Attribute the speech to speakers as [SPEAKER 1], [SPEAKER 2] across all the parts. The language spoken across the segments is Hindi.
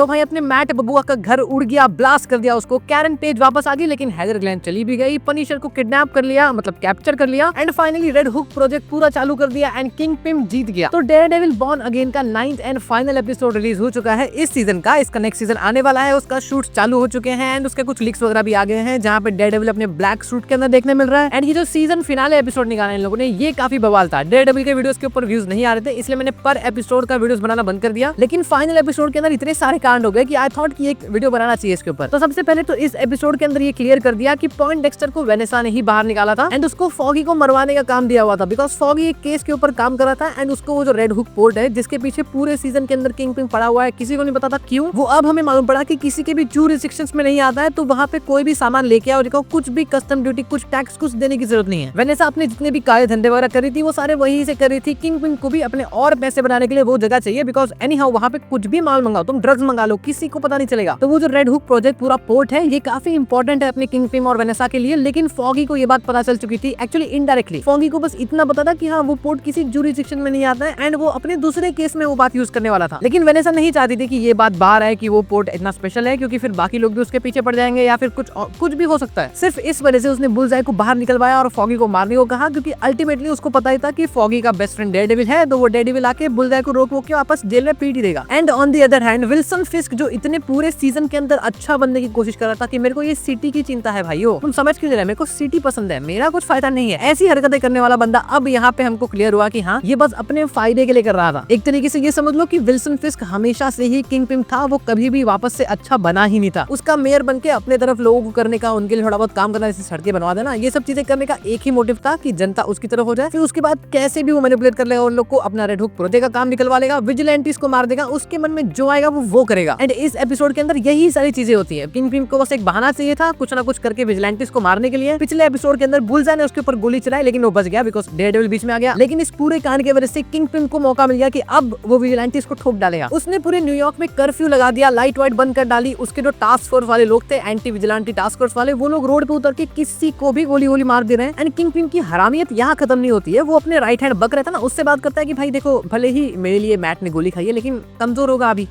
[SPEAKER 1] तो भाई अपने मैट बबुआ का घर उड़ गया, ब्लास्ट कर दिया उसको। कैरन पेज वापस आ गई, लेकिन हेदर ग्लेन चली भी गई। पनिशर को किडनैप कर लिया, मतलब कैप्चर कर लिया, and finally red hook project पूरा चालू कर दिया एंड किंगपिन जीत गया। तो डेयरडेविल बॉर्न अगेन का 9th and final episode release हो चुका है इस सीजन का। इसका नेक्स्ट सीजन आने वाला है, उसका शूट चालू हो चुके हैं एंड उसके कुछ लीक्स वगैरह भी आ गए हैं, जहाँ पे डेयरडेविल अपने ब्लैक सूट के अंदर देखने मिल रहा है। एंड ये जो सीजन फिनाले एपिसोड निकाला इन लोगों ने, ये काफी बवाल था। डेयरडेविल के वीडियोस के ऊपर व्यूज नहीं आ रहे थे, इसलिए मैंने पर एपिसोड का वीडियोस बनाना बंद कर दिया। लेकिन फाइनल एपिसोड के अंदर इतने सारे कांड हो गए कि आई थॉट कि एक वीडियो बनाना चाहिए इसके ऊपर। तो सबसे पहले तो इस एपिसोड के अंदर ये क्लियर कर दिया कि पॉइंटडेक्स्टर को वेनेसा ने ही बाहर निकाला था एंड उसको फॉगी को मरवाने का काम दिया हुआ था, बिकॉज फॉगी एक केस के ऊपर काम कर रहा था एंड उसको वो जो रेड हुक पोर्ट है जिसके पीछे पूरे सीजन के अंदर किंगपिन पड़ा हुआ है, किसी को नहीं पता था क्यों। वो अब हमें मालूम पड़ा कि किसी के भी जुरिस्डिक्शंस में नहीं आता है, तो वहाँ पे कोई भी सामान लेके आओ, देखो कुछ भी कस्टम ड्यूटी, कुछ टैक्स, कुछ देने की जरूरत नहीं है। वेनेसा अपने जितने भी काले धंधे वगैरह कर रही थी वो सारे वहीं से कर रही थी। किंगपिन को भी अपने और पैसे बनाने के लिए वो जगह चाहिए, बिकॉज एनी हाउ वहाँ पे कुछ भी माल मंगाओ, तुम ड्रग्स मंगा लो, किसी को पता नहीं चलेगा। तो वो जो रेड हुक प्रोजेक्ट पूरा पोर्ट है, ये काफी इंपॉर्टेंट है अपने किंगपिन और वेनेसा के लिए। लेकिन फॉगी को ये बात पता चल चुकी थी, एक्चुअली इनडायरेक्टली। फॉगी को बस इतना पता था कि हाँ वो पोर्ट किसी जुरिस्डिक्शन में नहीं आता है एंड वो अपने दूसरे केस में वो बात यूज करने वाला था। लेकिन वेनेसा नहीं चाहती थी कि ये बात बाहर आए कि वो पोर्ट इतना स्पेशल है, क्योंकि फिर बाकी लोग भी उसके पीछे पड़ जाएंगे या फिर कुछ भी हो सकता है। सिर्फ इस वजह से उसने बुलजाई को बाहर निकलवाया और फॉगी को मारने को कहा, क्योंकि अल्टीमेटली उसको पता ही था कि फॉगी का बेस्ट फ्रेंड डेयरडेविल है, तो वो डेयरडेविल आके बुलजाई को रोक के वापस जेल में पीट ही देगा। And on the other hand Wilson Fisk, जो इतने पूरे सीजन के अंदर अच्छा बनने की कोशिश कर रहा था कि मेरे को ये सिटी की चिंता है भाइयों, तुम समझ क्यों नहीं रहे, मेरे को सिटी पसंद है, मेरा कुछ फायदा नहीं है, ऐसी हरकतें करने वाला बंदा अब यहाँ पे हमको क्लियर हुआ कि हाँ ये बस अपने फायदे के लिए कर रहा था। एक तरीके से ये समझ लो कि विल्सन फिस्क हमेशा से ही किंगपिन था, वो कभी भी वापस से अच्छा बना ही नहीं था। उसका मेयर बनके अपने तरफ लोगों को करने का, उनके लिए थोड़ा बहुत काम करना, जैसे सड़कें बनवा देना, ये सब चीजें करने का एक ही मोटिव था कि जनता उसकी तरफ हो जाए। फिर उसके बाद कैसे भी वो मैनिपुलेट कर लेगा उन लोग को, अपना रेड हुक प्रोजेक्ट का काम निकलवा लेगा, विजिलेंटिस को मार देगा, उसके मन में जो आएगा वो करेगा। एंड इस एपिसोड के अंदर यही सारी चीजें होती है। किंगपिन को बस एक बहाना चाहिए था कुछ ना कुछ करके विजिलेंटिस को मारने के लिए। पिछले एपिसोड के अंदर बुलजाई ने उसके ऊपर गोली चलाई, लेकिन वो बच गया बिकॉज डेयरडेविल बीच में आ गया। लेकिन इस पूरे कांड की वजह से किंगपिन को मौका मिल गया कि अब वो विजिलेंटिस को ठोक डालेगा। उसने पूरे न्यूयॉर्क में कर्फ्यू लगा दिया, लाइट वाइट बंद कर डाली। उसके जो टास्क फोर्स वाले लोग थे, एंटी विजिलेंटी टास्क फोर्स वाले, वो लोग रोड पे उतर के किसी को भी गोली मार दे रहे हैं। एंड किंगपिन की हरामियत यहाँ खत्म नहीं होती है। वो अपने राइट हैंड बक रहता है ना, उससे बात करता है कि भाई देखो भले ही मेरे लिए मैट ने गोली खाई है, लेकिन कमजोर होगा अभी,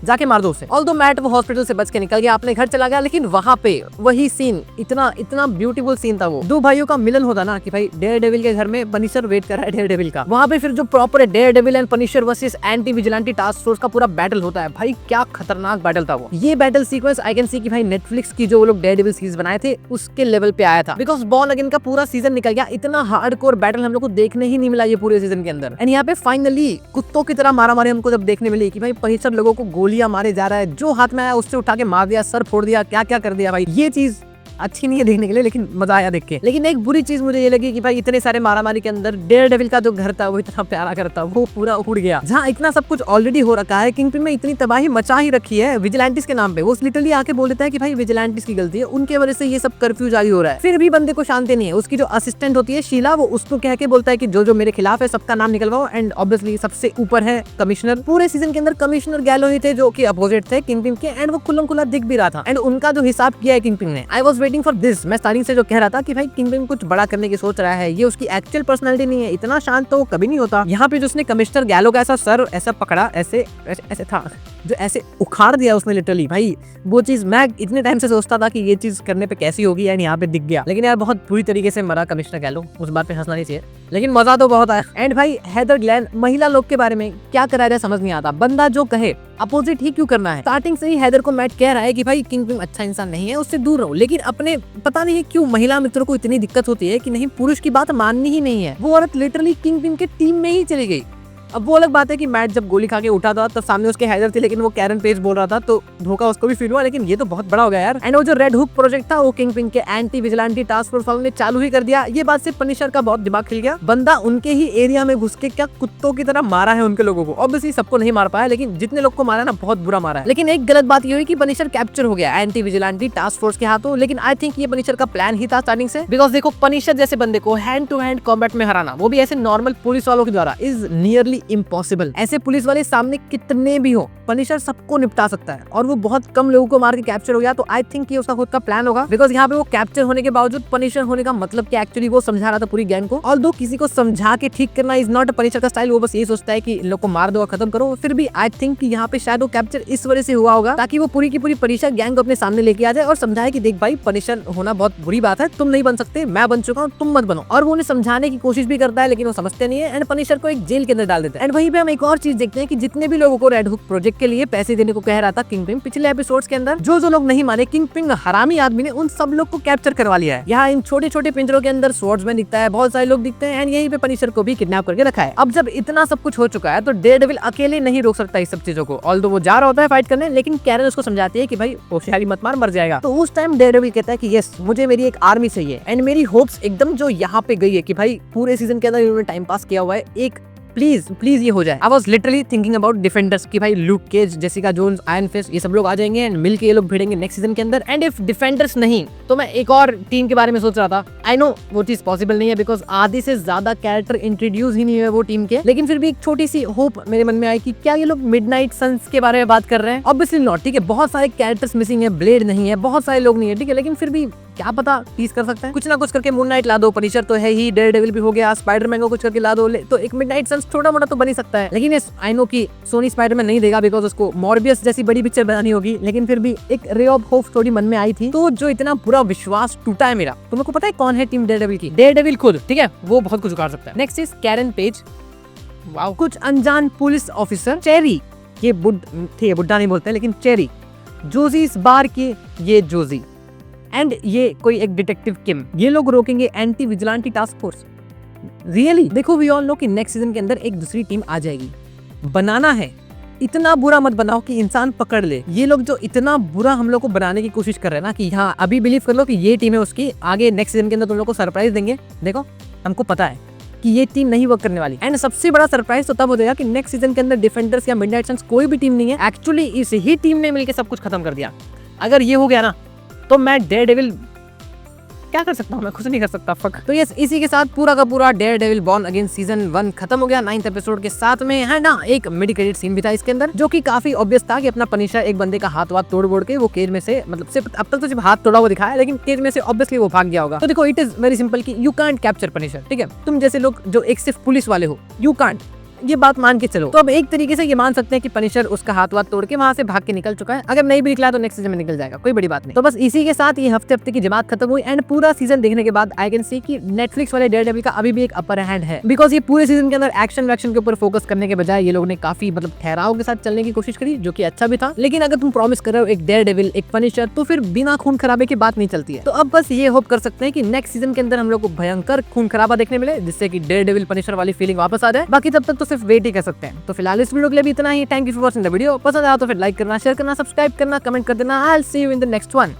[SPEAKER 1] जाके मार दो उसे। ऑल्दो मैट वो हॉस्पिटल से बच के निकल गया, अपने घर चला गया, लेकिन वहाँ पे वही सीन, इतना ब्यूटीफुल सीन था। वो दो भाइयों का मिलन होता ना कि भाई डेयरडेविल के घर में पनिशर वेट कर रहा है डेयरडेविल का, वहाँ पे फिर जो प्रॉपर है Daredevil and Punisher versus anti vigilante task force का पूरा बैटल होता है। भाई क्या खतरनाक बैटल था वो। ये battle sequence I can see कि भाई नेटफ्लिक्स की जो वो लोग डेयरडेविल सीरीज बनाए थे उसके लेवल पे आया था, बिकॉज बॉर्न अगेन का पूरा सीजन निकल गया। इतना हार्डकोर बैटल हम लोग को देखने ही नहीं मिला ये पूरे सीजन के अंदर। एंड यहाँ पे फाइनली कुत्तों की तरह मारामारी हमको जब देखने मिली कि भाई पनिशर लोगों को गोलियां मारे जा रहा है, जो हाथ में आया उससे उठा के मार दिया, सर फोड़ दिया, क्या क्या कर दिया भाई। ये चीज अच्छी नहीं है देखने के लिए, लेकिन मजा आया देख के। लेकिन एक बुरी चीज मुझे ये लगी कि भाई इतने सारे मारामारी के अंदर डेयरडेविल का जो घर था वो इतना प्यारा घर था, वो पूरा उड़ गया। जहाँ इतना सब कुछ ऑलरेडी हो रखा है, किंगपिन में इतनी तबाही मचा ही रखी है विजिलेंटिस के नाम पे। वो लिटरली आके बोल देता है कि भाई विजिलेंटिस की गलती है, उनके वजह से ये सब कर्फ्यू जारी हो रहा है। फिर भी बंदे को शांति नहीं है। उसकी जो असिस्टेंट होती है शीला, वो उसको कह के बोलता है कि जो मेरे खिलाफ है सबका नाम निकलवाओ। एंड ऑब्वियसली सबसे ऊपर है कमिश्नर। पूरे सीजन के अंदर कमिश्नर गैलो ही थे जो कि अपोजिट थे किंगपिन के, एंड वो खुल्लम खुल्ला दिख भी रहा था। एंड उनका जो हिसाब किया है किंगपिन ने, I was waiting for this. मैं स्टार्टिंग से जो कह रहा था कि भाई किंगपिन कुछ बड़ा करने की सोच रहा है, ये उसकी एक्चुअल पर्सनालिटी नहीं है, इतना शांत तो वो कभी नहीं होता। यहाँ पे जो उसने कमिश्नर गैलो का ऐसा सर ऐसा पकड़ा, ऐसे था, जो ऐसे उखाड़ दिया उसने लिटरली। भाई वो चीज मैं इतने टाइम से सोचता था कि ये चीज करने पे कैसी होगी, यार यहाँ पे दिख गया। लेकिन यार बहुत बुरी तरीके से मरा कमिश्नर गैलो, उस बात पे हंसना नहीं चाहिए, लेकिन मजा तो बहुत आया। एंड भाई हेदर ग्लेन महिला लोग के बारे में क्या करा जाए समझ नहीं आता। बंदा जो कहे अपोजिट ही क्यों करना है। स्टार्टिंग से ही हेदर को मैट कह रहा है कि भाई किंगपिन अच्छा इंसान नहीं है, उससे दूर रहो, लेकिन अपने पता नहीं क्यों महिला मित्रों को इतनी दिक्कत होती है कि नहीं, पुरुष की बात माननी ही नहीं है। वो औरत लिटरली किंगपिन के टीम में ही चली गई। अब वो अलग बात है कि मैट जब गोली खा के उठा था तब सामने उसके हैदर थी, लेकिन वो कैरन पेज बोल रहा था तो धोखा उसको भी फील हुआ, लेकिन ये तो बहुत बड़ा हो गया यार। एंड वो जो रेड हुक प्रोजेक्ट था वो किंगपिन के एंटी विजिलेंटी टास्क फोर्स वालों ने चालू ही कर दिया। ये बात से पनिशर का बहुत दिमाग खिल गया। बंदा उनके ही एरिया में घुस के क्या कुत्तों की तरह मारा है उनके लोगों को। ऑब्वियसली सबको नहीं मार पाया, लेकिन जितने लोग को मारा ना बहुत बुरा मारा है। लेकिन एक गलत बात ये हुई कि पनिशर कैप्चर हो गया एंटी विजिलेंटी टास्क फोर्स के हाथों। लेकिन आई थिंक ये पनिशर का प्लान ही था स्टार्टिंग से, बिकॉज देखो पनिशर जैसे बंदे को हैंड टू हैंड कॉम्बैट में हराना, वो भी ऐसे नॉर्मल पुलिस वालों के द्वारा, इज नियरली इम्पॉसिबल। ऐसे पुलिस वाले सामने कितने भी हो, पनिशर सबको निपटा सकता है और वो बहुत कम लोगों को मार के कैप्चर हो गया। तो आई थिंक ये उसका खुद का प्लान होगा, बिकॉज यहाँ पे वो कैप्चर होने के बावजूद पनिशर होने का मतलब कि एक्चुअली वो समझा रहा था पूरी गैंग को। ऑल्दो किसी को समझा के ठीक करना इज नॉट अ पनिशर का स्टाइल, वो बस ये सोचता है कि इन लोग को मार दो और खत्म करो। फिर भी आई थिंक कि यहाँ पे शायद वो कैप्चर इस वजह से हुआ होगा ताकि वो पूरी की पूरी पनिशर गैंग को अपने सामने लेके आ जाए और समझाए कि देख भाई, पनिशर होना बहुत बुरी बात है, तुम नहीं बन सकते, मैं बन चुका हूँ, तुम मत बनो। और वो उन्हें समझाने की कोशिश भी करता है लेकिन वो समझते नहीं है एंड पनिशर को एक जेल के अंदर डाल देता है। एंड वहीं पे हम एक और चीज देखते हैं कि जितने भी लोगों को रेड हुक प्रोजेक्ट के लिए पैसे देने को कह रहा था किंगपिन पिछले एपिसोड्स के अंदर, जो लोग नहीं माने, किंगपिन हरामी आदमी ने उन सब लोग को कैप्चर करवा लिया है। यहाँ इन छोटे छोटे पिंजरों के अंदर स्वॉर्ड्समैन दिखता है, बहुत सारे लोग दिखते हैं एंड यहीं पे पनिशर को भी किडनैप करके रखा है। अब जब इतना सब कुछ हो चुका है तो डेयरडेविल अकेले नहीं रोक सकता इस सब चीजों को। ऑल्दो वो जा रहा होता है फाइट करने, लेकिन कैरन उसको समझाती है कि भाई होशियारी मत मार, मर जाएगा। तो उस टाइम डेयरडेविल कहता है कि यस, मुझे मेरी एक आर्मी चाहिए एंड मेरी होप्स एकदम जो यहाँ पे गई है कि भाई पूरे सीजन के अंदर इन्होंने टाइम पास किया हुआ है, एक प्लीज ये हो जाए। I was literally thinking about Defenders की भाई Luke Cage, Jessica Jones, Iron Fist, ये सब लोग आ जाएंगे एंड मिलके ये लोग भिड़ेंगे नेक्स्ट सीजन के अंदर। एंड इफ डिफेंडर्स नहीं तो मैं एक और टीम के बारे में सोच रहा था। आई नो वो चीज पॉसिबल नहीं है बिकॉज आधे से ज्यादा कैरेक्टर इंट्रोड्यूस ही नहीं हुए वो टीम के, लेकिन फिर भी एक छोटी सी होप मेरे मन में आई कि क्या ये लोग मिडनाइट सन्स के बारे में बात कर रहे हैं। ऑब्वियसली नॉट, ठीक है, बहुत सारे कैरेक्टर्स मिसिंग है, ब्लेड नहीं है, बहुत सारे लोग नहीं है, ठीक है, लेकिन फिर भी क्या पता टीज कर सकते हैं, कुछ ना कुछ करके मून नाइट ला दो, पनिशर तो है ही, डेयरडेविल भी हो गया, स्पाइडरमैन को कुछ करके ला दो, तो एक मिडनाइट सन्स छोटा मोटा तो बन ही सकता है। लेकिन आई नो कि सोनी स्पाइडरमैन नहीं देगा बिकॉज उसको मॉर्बियस जैसी बड़ी पिक्चर बनानी होगी, लेकिन फिर भी एक रे ऑफ होप स्टोरी मन में आई थी। तो जो इतना पूरा विश्वास टूटा है मेरा, तुमको को पता है कौन है टीम डेयरडेविल की? डेयरडेविल खुद, ठीक है, वो बहुत कुछ उखाड़ सकता है। Next is Karen Page. Wow, कुछ अनजान पुलिस ऑफिसर चेरी, ये बुड्ढा नहीं बोलते लेकिन चेरी, जोजी इस बार की, ये जोजी एंड ये कोई एक डिटेक्टिव किम, ये लोग रोकेंगे anti vigilante task force. Really देखो, वी ऑल नो कि नेक्स्ट सीजन के अंदर एक दूसरी टीम आ जाएगी। बनाना है, इतना बुरा मत बनाओ कि इंसान पकड़ ले। ये लोग जो इतना बुरा हम लोग को बनाने की कोशिश कर रहे हैं ना कि हाँ अभी बिलीव कर लो कि ये टीम है उसकी, आगे नेक्स्ट सीजन के अंदर तुम लोग को सरप्राइज देंगे। देखो हमको पता है कि ये टीम नहीं वर्क करने वाली एंड सबसे बड़ा सरप्राइज तो तब हो जाएगा कि नेक्स्ट सीजन के अंदर डिफेंडर्स या मिडनाइट सन्स कोई भी टीम नहीं है, एक्चुअली इस ही टीम ने मिलकर सब कुछ खत्म कर दिया। अगर ये हो गया ना तो मैं डेयरडेविल क्या कर सकता हूँ, मैं कुछ नहीं कर सकता, फक। तो यस, इसी के साथ पूरा का पूरा डेयरडेविल बॉर्न अगेन सीजन 1 खत्म हो गया 9th एपिसोड के साथ में, है ना। एक मिड क्रेडिट सीन भी था इसके अंदर जो कि काफी ऑब्वियस था कि अपना पनिशर एक बंदे का हाथ तोड़ के वो केज में से, मतलब सिर्फ अब तक तो सिर्फ हाथ तोड़ा हुआ दिखाया है, लेकिन केज में से ऑब्वियसली वो भाग गया होगा। तो देखो, इट इज वेरी सिंपल कि यू कांट कैप्चर पनिशर, ठीक है, तुम जैसे लोग जो एक सिर्फ पुलिस वाले हो, यू कांट, ये बात मान के चलो। तो अब एक तरीके से ये मान सकते हैं कि पनिशर उसका हाथ तोड़ के वहां से भाग के निकल चुका है। अगर नहीं भी निकला तो नेक्स्ट सीजन में निकल जाएगा, कोई बड़ी बात नहीं। तो बस इसी के साथ ये हफ्ते की जमात खत्म हुई एंड पूरा सीजन देखने के बाद आई कैन सी कि नेटफ्लिक्स वाले डेयरडेविल का अभी भी एक अपर हैंड है, बिकॉज ये पूरे सीजन के अंदर एक्शन के ऊपर फोकस करने के बजाय ये लोग ने काफी मतलब ठहराव के साथ चलने की कोशिश करी, जो कि अच्छा भी था। लेकिन अगर तुम प्रॉमिस कर रहे हो एक डेयरडेविल, एक पनिशर, तो फिर बिना खून खराबे की बात नहीं चलती है। तो अब बस ये होप कर सकते हैं कि नेक्स्ट सीजन के अंदर हम लोग को भयंकर खून खराबा देखने मिले, जिससे कि डेयरडेविल पनिशर वाली फीलिंग वापस आ जाए। बाकी तब तक तो सिर्फ वेट ही कर सकते हैं। तो फिलहाल इस वीडियो के लिए भी इतना ही। Thank you for watching the video. पसंद आया तो फिर लाइक करना, शेयर करना, सब्सक्राइब करना, कमेंट कर देना। I will see you in the next one.